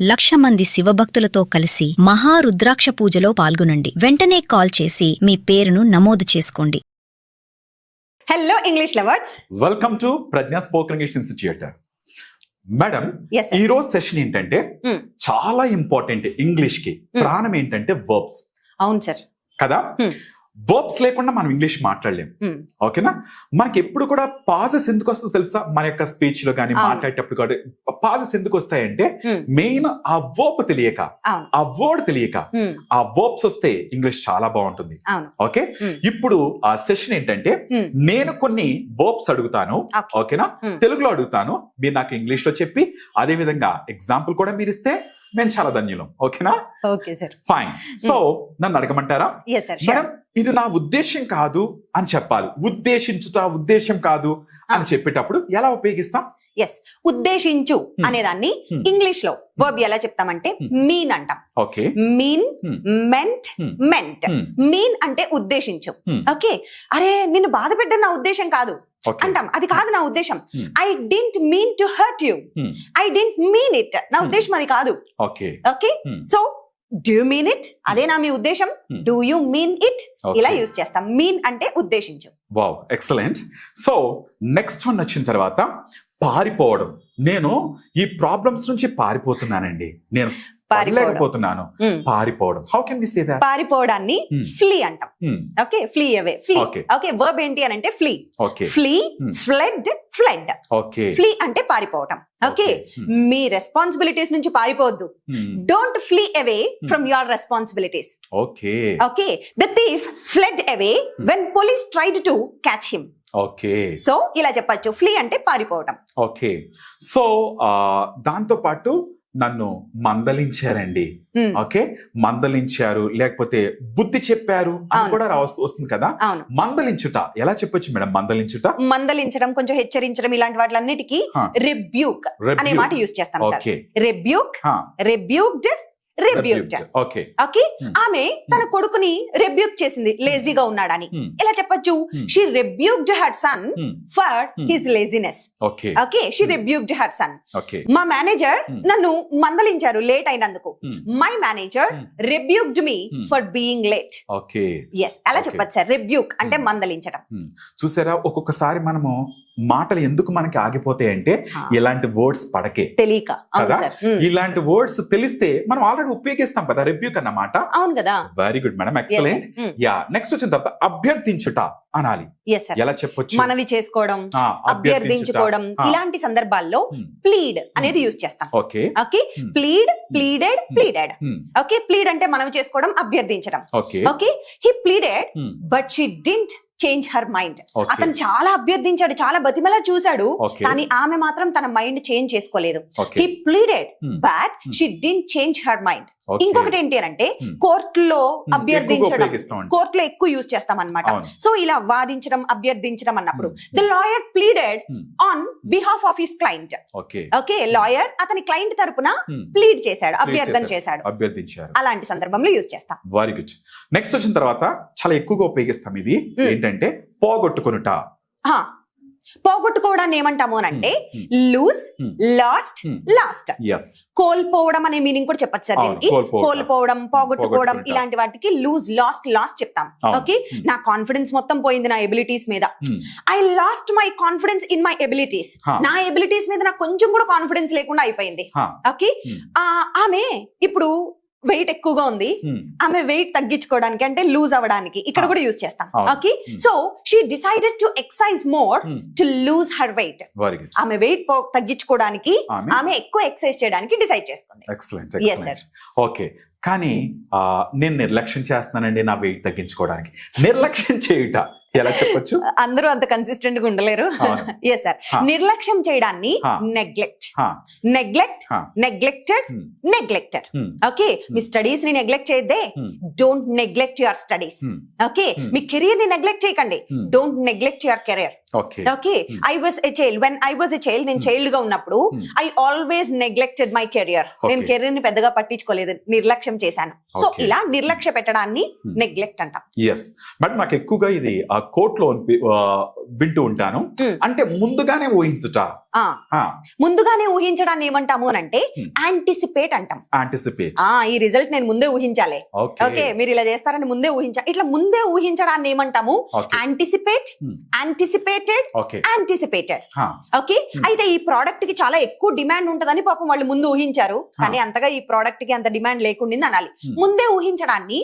1,00,000 మంది శివభక్తులతో కలిసి మహారుద్రాక్ష పూజలో పాల్గొనండి. వెంటనే కాల్ చేసి మీ పేరును నమోదు చేసుకోండి. Hello English lovers, welcome to Pragna spoken English institute. Madam, Yes, sir. ఈ రోజు సెషన్ ఏంటంటే చాలా ఇంపార్టెంట్. ఇంగ్లీష్ కి ప్రాణం ఏంటంటే వర్బ్స్ అవును సార్ కదా. వర్బ్స్ లేకుండా మనం ఇంగ్లీష్ మాట్లాడలేం. ఓకేనా? మనకి ఎప్పుడు కూడా పాజెస్ ఎందుకు వస్తుందో తెలుసా? మన యొక్క స్పీచ్ లో కానీ మాట్లాడేటప్పుడు కూడా పాజెస్ ఎందుకు వస్తాయంటే మెయిన్ ఆ వర్బ్ తెలియక, ఆ వర్డ్ తెలియక, ఆ వర్బ్స్ వస్తే ఇంగ్లీష్ చాలా బాగుంటుంది. ఓకే, ఇప్పుడు ఆ సెషన్ ఏంటంటే నేను కొన్ని వర్బ్స్ అడుగుతాను. ఓకేనా? తెలుగులో అడుగుతాను, మీరు నాకు ఇంగ్లీష్ లో చెప్పి అదే విధంగా ఎగ్జాంపుల్ కూడా మీరు ఇస్తే మేము చాలా ధన్యులం. ఓకేనా? Okay sir, fine. సో నన్ను అడగమంటారా? మేడం, ఇది నా ఉద్దేశం కాదు అని చెప్పాలి. ఉద్దేశం కాదు అని చెప్పేటప్పుడు ఎలా ఉపయోగిస్తాం? ఎస్, ఉద్దేశించు అనేదాన్ని ఇంగ్లీష్ లో వర్బ్ ఎలా చెప్తామంటే మీన్ అంటాం. Okay, mean, meant, meant. Mean అంటే ఉద్దేశించు. ఓకే, అరే నిన్ను బాధ పెట్టడం నా ఉద్దేశం కాదు అంటాం. అది కాదు నా ఉద్దేశం. I didn't mean to hurt you. I didn't mean it. నా ఉద్దేశం అది కాదు. Okay, okay, so do you mean it? అదేనా మీ ఉద్దేశం? Do you mean it? ఇలా యూజ్ చేస్తాం. మీన్ అంటే ఉద్దేశించు. Wow, excellent. So next one వచ్చిన తర్వాత పారిపోవడం. నేను ఈ ప్రాబ్లమ్స్ నుంచి పారిపోతున్నానండి, నేను పారిపోతున్నాను. పారిపోవడం. How can we say that? పారిపోవడాన్ని ఫ్లీ అంటాం. Okay, flee away. Flee. Okay, verb ఏంటి అని అంటే flee. Flee, fled, fled. Okay, flee అంటే పారిపోవటం. ఓకే, మీ రెస్పాన్సిబిలిటీస్ నుంచి పారిపోవద్దు. Don't flee away from your responsibilities. Okay, okay, the thief fled away when police tried to catch him. Okay, so ఇలా చెప్పచ్చు. ఫ్లీ అంటే పారిపోవటం. ఓకే, సో దాంతో పాటు నన్ను మందలించారండి. ఓకే, మందలించారు లేకపోతే బుద్ధి చెప్పారు అని కూడా వస్తుంది కదా. మందలించుట ఎలా చెప్పొచ్చు మేడం? మందలించడం, కొంచెం హెచ్చరించడం, ఇలాంటి వాటిలన్నిటికీ రెబ్యూక్ అనే మాట యూజ్ చేస్తాం sir. Rebuke, rebuked, rebuked. Okay, ఆమె తన కొడుకుని రెబ్యూక్ చేసింది లేజీగా ఉన్నాడని. ఎలా చెప్పొచ్చు? She rebuked her son for his laziness. Okay, she rebuked her son. మా మేనేజర్ నన్ను మందలించారు లేట్ అయినందుకు. My manager rebuked me for being late. Okay, yes, అలా చెప్పొచ్చు సార్. రెబ్యూక్ అంటే మందలించడం. చూసారా, ఒక్కొక్కసారి మనము మాటలు ఎందుకు మనకి ఆగిపోతాయి అంటే ఇలాంటి వర్డ్స్ పడకే, తెలియక కదా. ఇలాంటి వర్డ్స్ తెలిస్తే మనం ఆల్రెడీ ఉపయోగిస్తాం కదా రెబ్యూక్ అన్నమాట. అవును కదా. Very good madam, excellent. Yeah, next వచ్చిన తర్వాత అభ్యర్థించుట అనాలి. ఎలా చెప్పొచ్చు? మనవి చేసుకోవడం, అభ్యర్థించుకోవడం, ఇలాంటి సందర్భాల్లో ప్లీడ్ అనేది యూజ్ చేస్తాం. Okay, okay, plead, pleaded, pleaded. Okay, plead అంటే మనవి చేసుకోవడం, అభ్యర్థించడం. Okay, he pleaded but she didn't change her mind. అతను చాలా అభ్యర్థించాడు, చాలా బతిమలా చూశాడు, కానీ ఆమె మాత్రం తన మైండ్ చేంజ్ చేసుకోలేదు. He pleaded but she didn't change her mind. ఇంకొకటి ఏంటి అంటే కోర్టులో అభ్యర్థించడం, కోర్టులో ఎక్కువ యూజ్ చేస్తాం అన్నమాట. సో ఇలా వాదించడం, అభ్యర్థించడం అన్నప్పుడు the lawyer pleaded on behalf of his client. Okay, lawyer అతని క్లయింట్ తరపున ప్లీడ్ చేశాడు, అభ్యర్థన చేశాడు, అభ్యర్థించారు. అలాంటి సందర్భంలో యూజ్ చేస్తాం. Very good. నెక్స్ట్ వచ్చిన తర్వాత చాలా ఎక్కువగా ఉపయోగిస్తాం ఇది ఏంటంటే పోగొట్టుకొనుట. పోగొట్టుకోవడాన్ని ఏమంటాము అని అంటే లూజ్, లాస్ట్, లాస్ట్. కోల్పోవడం అనే మీనింగ్ కూడా చెప్పచ్చు సార్ దీనికి. కోల్పోవడం, పోగొట్టుకోవడం, ఇలాంటి వాటికి లూజ్, లాస్ట్, లాస్ట్ చెప్తాం. ఓకే, నా కాన్ఫిడెన్స్ మొత్తం పోయింది నా ఎబిలిటీస్ మీద. I lost my confidence in my abilities. నా ఎబిలిటీస్ మీద నాకు కొంచెం కూడా కాన్ఫిడెన్స్ లేకుండా అయిపోయింది. ఓకే, ఆమె ఇప్పుడు వెయిట్ ఎక్కువగా ఉంది, ఆమె వెయిట్ తగ్గించుకోవడానికి అంటే లూజ్ అవ్వడానికి ఇక్కడ కూడా యూజ్ చేస్తాం. Okay, so she decided to exercise more to lose her weight. ఆమె వెయిట్ తగ్గించుకోవడానికి, ఆమె ఎక్కువ ఎక్సర్సైజ్ చేయడానికి డిసైడ్ చేసుకుంది. Yes sir. ఓకే, కానీ నేను నిర్లక్ష్యం చేస్తున్నానండి నా వెయిట్ తగ్గించుకోవడానికి. నిర్లక్ష్యం చేయుట ఎలా చెప్పొచ్చు? అందరూ అంత కన్సిస్టెంట్ గా ఉండలేరు. Yes sir. నిర్లక్ష్యం చేయడాన్ని neglect, neglect, neglected, neglected. Okay, మీ స్టడీస్ ని నెగ్లెక్ట్ చేయద్దే, don't neglect your studies. Okay, మీ కెరీర్ ని నెగ్లెక్ట్ చేయకండి, don't neglect your career. Okay, I was a child, when I was a child, నేను చైల్డ్ గా ఉన్నప్పుడు I always neglected my career. నేను కెరీర్ ని పెద్దగా పట్టించుకోలేదు, నిర్లక్ష్యం చేశాను. సో ఇలా నిర్లక్ష్య పెట్టడాన్ని నెగ్లెక్ట్ అంటాం. ఎస్, బట్ నాకు ఎక్కువగా ఇది కోర్టులో వింటూ ఉంటాను. అంటే ముందుగానే ఊహించుట, ముందుగానే ఊహించడాన్ని ఏమంటాము అని అంటే యాంటిసిపేట్ అంటాం. ఈ రిజల్ట్ నేను ముందే ఊహించాలి, ఓకే మీరు ఇలా చేస్తారని ముందే ఊహించాలి. ఇట్లా ముందే ఊహించడాన్ని ఏమంటాము యాంటిసిపేట్, యాంటిసిపేటెడ్, యాంటిసిపేటెడ్. ఓకే, అయితే ఈ ప్రోడక్ట్ కి చాలా ఎక్కువ డిమాండ్ ఉంటదని పాపం వాళ్ళు ముందు ఊహించారు, కానీ అంతగా ఈ ప్రోడక్ట్ కి అంత డిమాండ్ లేకుండా అనాలి. ముందే ఊహించడాన్ని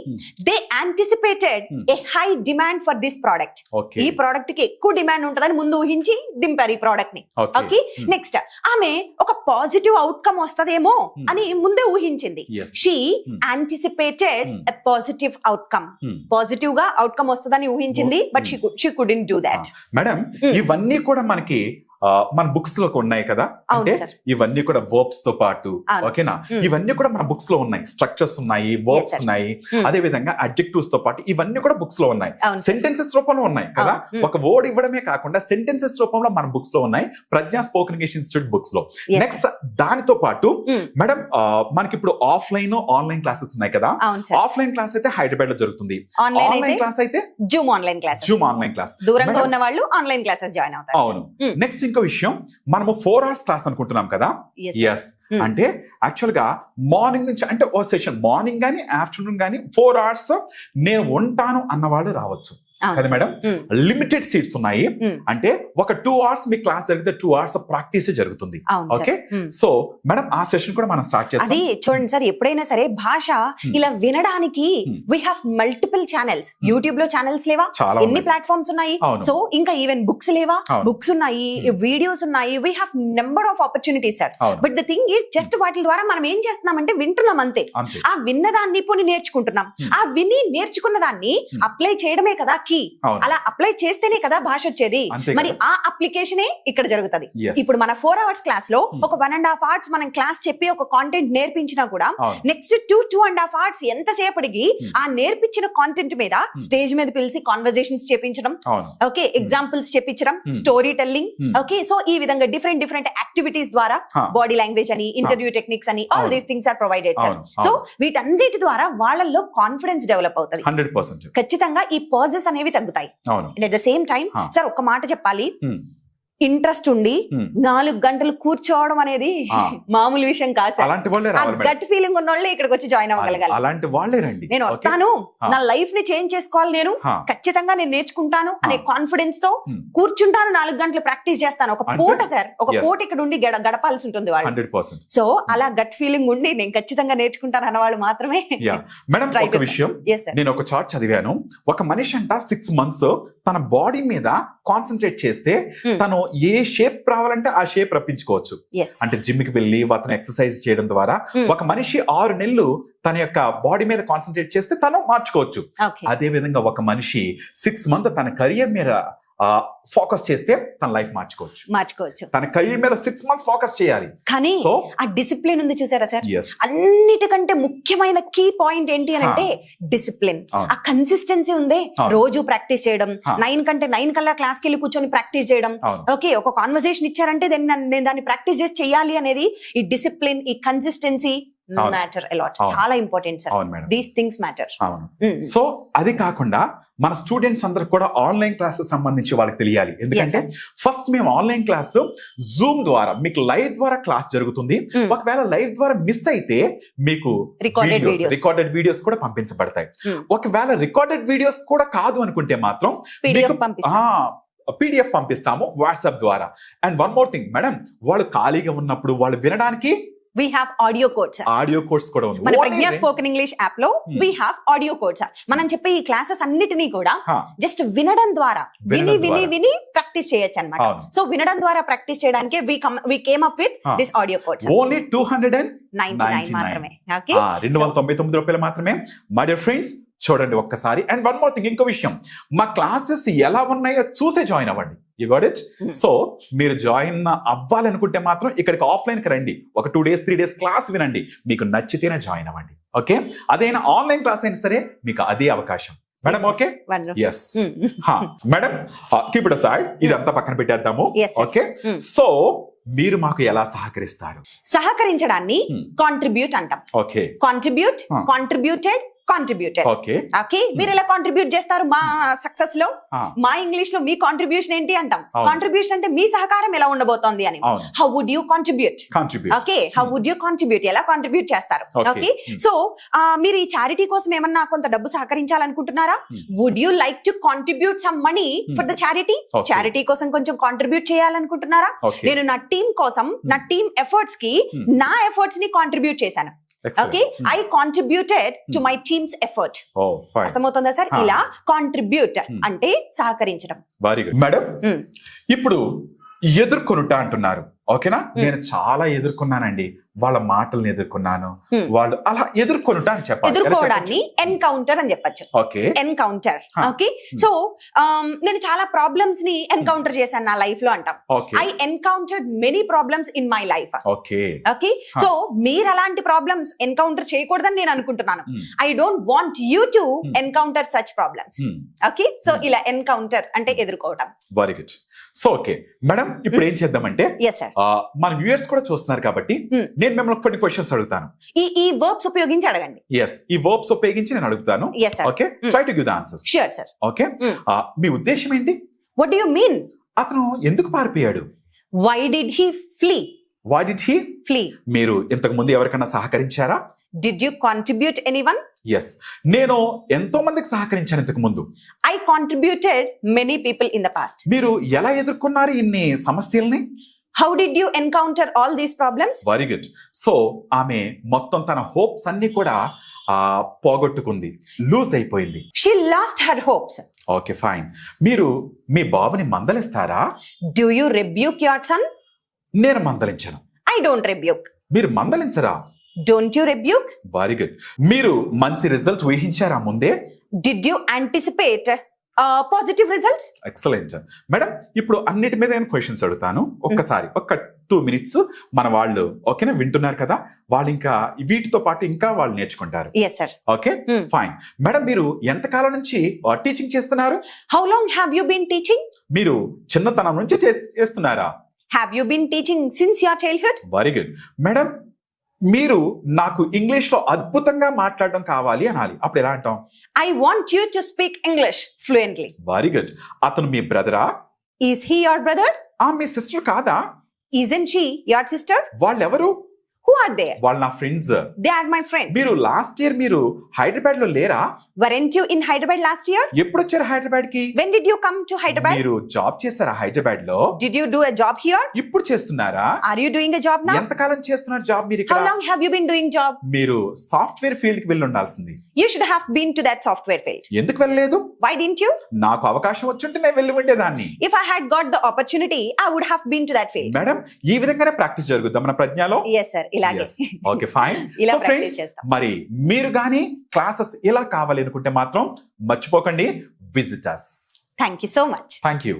they anticipated a high demand for this product. ఈ ప్రోడక్ట్ కి ఎక్కువ డిమాండ్ ఉంటదని ముందు ఊహించి దింపారు ఈ ప్రోడక్ట్ ని. ఓకే, నెక్స్ట్ ఆమె ఒక పాజిటివ్ అవుట్కమ్ వస్తదేమో అని ముందే ఊహించింది. She anticipated a positive outcome. Positive గా అవుట్కమ్ వస్తుందని ఊహించింది, but she couldn't do that. Madam ఇవన్నీ కూడా మనకి మన బుక్స్ లో ఉన్నాయి కదా, అంటే ఇవన్నీ కూడా వర్బ్స్ తో పాటు ఓకేనా, ఇవన్నీ కూడా మన బుక్స్ లో ఉన్నాయి. స్ట్రక్చర్స్ ఉన్నాయి, వర్బ్స్ ఉన్నాయి, అదే విధంగా అడ్జెక్టివ్స్ తో పాటు ఇవన్నీ కూడా బుక్స్ లో ఉన్నాయి. సెంటెన్సెస్ రూపంలో ఉన్నాయి కదా, ఒక వర్డ్ ఇవ్వడమే కాకుండా సెంటెన్సెస్ రూపంలో మన బుక్స్ లో ఉన్నాయి, ప్రజ్ఞా స్పోకెన్ ఇంగ్లీష్ ఇన్స్టిట్యూట్ బుక్స్ లో. నెక్స్ట్ దానితో పాటు మేడం మనకి ఇప్పుడు ఆఫ్లైన్ ఆన్లైన్ క్లాసెస్ ఉన్నాయి కదా. ఆఫ్లైన్ క్లాస్ అయితే హైదరాబాద్ లో జరుగుతుంది, ఆన్లైన్ క్లాస్ అయితే Zoom online class. Zoom online class దూరంగా ఉన్న వాళ్ళు ఆన్లైన్ క్లాసెస్ జాయిన్ అవుతారు. అవును. నెక్స్ట్ ఇంకో విషయం, మనము 4 hours క్లాస్ అనుకుంటున్నాం కదా. ఎస్, అంటే యాక్చువల్ గా మార్నింగ్ నుంచి అంటే ఓ సెషన్ మార్నింగ్ గానీ ఆఫ్టర్నూన్ గానీ 4 hours నేను ఉంటాను అన్నవాళ్ళు రావచ్చు కదా మేడం. లిమిటెడ్ సీట్స్ ఉన్నాయి, అంటే ఒక 2 hours మీ క్లాస్ జరిగితే 2 hours ప్రాక్టీస్ జరుగుతుంది. ఓకే, సో మేడం ఆ సెషన్ కూడా మనం స్టార్ట్ చేస్తాం. అది చూడండి సార్, ఎప్పుడైనా సరే భాష ఇలా వినడానికి we have multiple channels. YouTube లో ఛానల్స్ లేవా, ఎన్ని ప్లాట్ఫామ్స్ ఉన్నాయి. సో ఇంకా ఈవెన్ బుక్స్ లేవా, బుక్స్ ఉన్నాయి, వీడియోస్ ఉన్నాయి. We have number of opportunities sir. But the thing is just వాటి ద్వారా మనం ఏం చేస్తున్నామంటే వింటున్నాం అంతే. ఆ విన్నదాన్ని పోని నేర్చుకుంటున్నాం. ఆ విని నేర్చుకున్న దాన్ని అప్లై చేయడమే కదా కీ. అలా అప్లై చేస్తేనే కదా భాష వచ్చేది. మరి ఆ అప్లికేషనే ఇక్కడ జరుగుతుంది. ఇప్పుడు మన 4 hours క్లాస్ లో ఒక 1.5 hours మనం క్లాస్ చెప్పి ఒక కాంటెంట్ నేర్పించినా కూడా నెక్స్ట్ 2.5 hours ఎంతసేపటికి ఆ నేర్పించిన కాంటెంట్ మీద స్టేజ్ మీద పిలిచి కాన్వర్జేషన్స్ చేపించడం, ఓకే ఎగ్జాంపుల్స్ చెప్పించడం, స్టోరీ టెల్లింగ్. ఓకే, సో ఈ విధంగా డిఫరెంట్ యాక్టివిటీస్ ద్వారా బాడీ లాంగ్వేజ్ అని, ఇంటర్వ్యూ టెక్నిక్స్ అని, all these things are provided sir. So వీటన్నిటి ద్వారా వాళ్ళల్లో కాన్ఫిడెన్స్ డెవలప్ అవుతుంది. 100% ఖచ్చితంగా ఈ పాజెస్ అనేవి తగ్గుతాయి. At the same time sir ఒక మాట చెప్పాలి, ఇంట్రెస్ట్ ఉండి 4 గంటలు కూర్చోవడం అనేది మామూలు విషయం కాదు సార్. గట్ ఫీలింగ్ ఉన్న వాళ్ళే ఇక్కడికి వచ్చి జాయిన్ అవ్వగలగాలి. అలాంటి వాళ్ళే రండి. నేను వస్తాను, నా లైఫ్ ని చేంజ్ చేసుకోవాలి, నేను ఖచ్చితంగా నేను నేర్చుకుంటాను అనే కాన్ఫిడెన్స్ తో కూర్చుంటాను, 4 గంటలు ప్రాక్టీస్ చేస్తాను. ఒక పూట సార్, ఒక పూట ఇక్కడ ఉండి గడపాల్సి ఉంటుంది వాళ్ళు. 100%. సో అలా గట్ ఫీలింగ్ ఉండి నేను ఖచ్చితంగా నేర్చుకుంటాను అన్న వాళ్ళు మాత్రమే. మేడం ఒక విషయం, నేను ఒక చార్ట్ చదివాను. ఒక మనిషి అంట 6 months తన బాడీ మీద కాన్సన్ట్రేట్ చేస్తే తను ఏ షేప్ రావాలంటే ఆ షేప్ రప్పించుకోవచ్చు. అంటే జిమ్ కి వెళ్ళి అతను ఎక్సర్సైజ్ చేయడం ద్వారా ఒక మనిషి 6 నెలలు తన యొక్క బాడీ మీద కాన్సన్ట్రేట్ చేస్తే తను మార్చుకోవచ్చు. అదే విధంగా ఒక మనిషి 6 months తన కెరియర్ మీద ఫోకస్ చేస్తే తన లైఫ్ మార్చుకోవచ్చు. తన కెరీర్ మీద 6 months ఫోకస్ చేయాలి. కానీ ఆ డిసిప్లిన్ ఉంది చూసారా సార్, అన్నిటికంటే ముఖ్యమైన కీ పాయింట్ ఏంటి అని అంటే డిసిప్లిన్. ఆ కన్సిస్టెన్సీ ఉంది. రోజు ప్రాక్టీస్ చేయడం, 9 కంటే 9 కల్లా క్లాస్ కి వెళ్ళి కూర్చొని ప్రాక్టీస్ చేయడం. ఓకే, ఒక కాన్వర్సేషన్ ఇచ్చారంటే నేను దాన్ని ప్రాక్టీస్ చేసి చెయ్యాలి అనేది ఈ డిసిప్లిన్, ఈ కన్సిస్టెన్సీ మ్యాటర్ అలాట్. చాలా important sir, these things matter. So అది కాకుండా మన స్టూడెంట్స్ అందరికి కూడా ఆన్లైన్ క్లాసెస్ సంబంధించి వాళ్ళకి తెలియాలి. ఎందుకంటే ఫస్ట్ మేము ఆన్లైన్ క్లాస్ జూమ్ ద్వారా మీకు లైవ్ ద్వారా క్లాస్ జరుగుతుంది. ఒకవేళ లైవ్ ద్వారా మిస్ అయితే మీకు రికార్డెడ్ వీడియోస్ కూడా పంపించబడతాయి. ఒకవేళ రికార్డెడ్ వీడియోస్ కూడా కాదు అనుకుంటే మాత్రం PDF పంపిస్తాము వాట్సాప్ ద్వారా. And one more thing madam, వాళ్ళు ఖాళీగా ఉన్నప్పుడు వాళ్ళు వినడానికి we have audio codes. Audio course కూడా ఉంది మన ప్రజ్ఞా స్పోకెన్ ఇంగ్లీష్ యాప్ లో we have audio codes. మనం చెప్పే ఈ క్లాసెస్ అన్నిటినీ కూడా జస్ట్ వినడం ద్వారా విని ప్రాక్టీస్ చేయొచ్చు అన్నమాట. సో వినడం ద్వారా ప్రాక్టీస్ చేయడానికి we came up with this audio codes. Only 299 మాత్రమే. ఓకే, 299 రూపాయలు మాత్రమే. మై డియర్ ఫ్రెండ్స్, చూడండి ఒక్కసారి. అండ్ వన్ మోర్ థింగ్, ఇంకో విషయం, మా క్లాసెస్ ఎలా ఉన్నాయో చూసే జాయిన్ అవ్వండి. You got it. సో మీరు జాయిన్ అవ్వాలనుకుంటే మాత్రం ఇక్కడికి ఆఫ్లైన్ కి రండి. ఒక 2 days 3 days క్లాస్ వినండి, మీకు నచ్చితేనే జాయిన్ అవ్వండి. ఓకే, అదైనా ఆన్లైన్ క్లాస్ అయినా సరే మీకు అదే అవకాశం madam. Okay, yes madam, keep it aside, ఇదంతా పక్కన పెట్టేద్దాము. ఓకే, సో మీరు మాకు ఎలా సహకరిస్తారు? సహకరించడాన్ని కాంట్రిబ్యూట్ అంటాం. Okay, contribute, contributed, contributed. Okay okay, మీరు ఎలా కాంట్రిబ్యూట్ చేస్తారు మా సక్సెస్ లో? ఆ, మా ఇంగ్లీష్ లో మీ కాంట్రిబ్యూషన్ ఏంటి అంటాం. అవును. కాంట్రిబ్యూషన్ అంటే మీ సహకారం ఎలా ఉండబోతోంది అని. అవును. How would you contribute? Contribute. Okay, how would you contribute, ఎలా కాంట్రిబ్యూట్ చేస్తారు? Okay. ఓకే, సో మీరు ఈ చారిటీ కోసం ఏమన్నా కొంత డబ్బు సహకరించాలనుకుంటున్నారా? Would you like to contribute some money for the charity? Okay. Charity కోసం కొంచెం కాంట్రిబ్యూట్ చేయాలనుకుంటున్నారా? Okay. నేను నా టీం కోసం, నా టీం ఎఫర్ట్స్ కి నా ఎఫర్ట్స్ ని కాంట్రిబ్యూట్ చేశాను. Excellent. Okay, I contributed to my team's effort. Oh fine. అర్థమవుతుందా సార్? ఇలా కాంట్రిబ్యూట్ అంటే సహకరించడం. Very good madam. ఇప్పుడు ఎదుర్కొనుట అంటున్నారు, ఓకేనా? నేను చాలా ఎదుర్కొన్నానండి, వాళ్ళ మాటలను ఎదుర్కొన్నాను, వాళ్ళు అలా ఎదుర్కొనుట అని చెప్పాలి. ఎదుర్కోవడాన్ని ఎన్కౌంటర్ అని చెప్పొచ్చు. Okay encounter. ఓకే, సో నేను చాలా ప్రాబ్లమ్స్ ని ఎన్కౌంటర్ చేశాను నా లైఫ్ లో అంటాం. Okay I encountered many problems in my life. Okay okay, so మీరు అలాంటి ప్రాబ్లమ్స్ ఎన్కౌంటర్ చేయకూడదని నేను అనుకుంటున్నాను. I don't want you to encounter such problems. Okay, so ఇలా ఎన్కౌంటర్ అంటే ఎదుర్కోవడం. Very good. So okay madam, ఇప్పుడు ఏం చేద్దామంటే ఎస్ సార్, మన వ్యూయర్స్ కూడా చూస్తున్నారు కాబట్టి నేను మిమ్మల్ని కొన్ని క్వశ్చన్స్ అడుగుతాను. ఈ వర్బ్స్ ఉపయోగించి అడగండి. ఎస్, ఈ వర్బ్స్ ఉపయోగించి నేను అడుగుతాను. Yes, sir. Okay, try to give the answers. Sure sir. Okay, మీ ఉద్దేశం ఏంటి? What do you mean? అతను ఎందుకు పారిపోయాడు? Why did he flee? Why did he flee. మీరు ఇంతకు ముందు ఎవరికైనా సహకరించారా? Did you contribute anyone? Yes, నేను ఎంతో మందికి సహకరించాను ఇంతకు ముందు. I contributed many people in the past. మీరు ఎలా ఎదుర్కొన్నారు ఇన్ని సమస్యల్ని? How did you encounter all these problems? Very good. So ఆమె మొత్తం తన హోప్స్ అన్ని కూడా పోగొట్టుకుంది, లూజ్ అయిపోయింది. She lost her hopes. Okay fine. మీరు మీ బాబుని మందలిస్తారా? Do you rebuke your son? నేను మందలించను. I don't rebuke. మీరు మందలించరా? Don't you rebuke? Very good. మీరు మంచి రిజల్ట్ ఊహించారా ముందే? Did you anticipate positive results? Excellent madam. ఇప్పుడు అన్నిటి మీద నేను క్వశ్చన్స్ అడుగుతాను. ఒక్కసారి ఒక 2 minutes మన వాళ్ళు ఓకేనా వింటున్నారు కదా, వాళ్ళు ఇంకా వీటితో పాటు ఇంకా వాళ్ళు నేర్చుకుంటారు. Yes, sir. Okay fine. Madam, మీరు ఎంతకాలం నుంచి టీచింగ్ చేస్తున్నారు? How long have you been teaching? మీరు చిన్నతనం నుంచి చేస్తున్నారా? Have you been teaching since your childhood? Very good. Madam, మీరు నాకు ఇంగ్లీష్ లో అద్భుతంగా మాట్లాడడం కావాలి అనాలి, అప్పుడు ఎలా అంటాం? I want you to speak English fluently. Very good. అతను మీ బ్రదరా? Is he your brother? Me sister కాదా? Isn't she your sister? వాళ్ళెవరు? Who are they? వాళ్ళు నా friends. They are my friends. మీరు లాస్ట్ ఇయర్ మీరు హైదరాబాద్ లో లేరా? Weren't you in Hyderabad last year? ఎప్పుడు వచ్చారు హైదరాబాద్ కి? When did you come to Hyderabad? మీరు జాబ్ చేశారా హైదరాబాద్ లో? Did you do a job here? ఇప్పుడు చేస్తున్నారా? Are you doing a job now? ఎంతకాలం చేస్తున్నారు జాబ్ మీరు How ఇక్కడ? long have you been doing job? మీరు సాఫ్ట్వేర్ ఫీల్డ్ కి వెళ్ళి ఉండాల్సింది. You should have been to that software field. ఎందుకు వెళ్ళలేదు? Why didn't you? నాకు అవకాశం వచ్చుంటే నేను వెళ్ళి ఉండేదాన్ని. If I had got the opportunity, I would have been to that field. Madam, ఈ విధంగానే ప్రాక్టీస్ జరుగుద్దాం మన ప్రజ్ఞలో. Yes, sir. ఇలాగే. Okay fine. ఇలా సో practice ఫ్రెండ్స్, చేస్తాం. మరి మీరు గానీ క్లాసెస్ ఇలా కావాలి అనుకుంటే మాత్రం మర్చిపోకండి, visit us. Thank you so much. Thank you.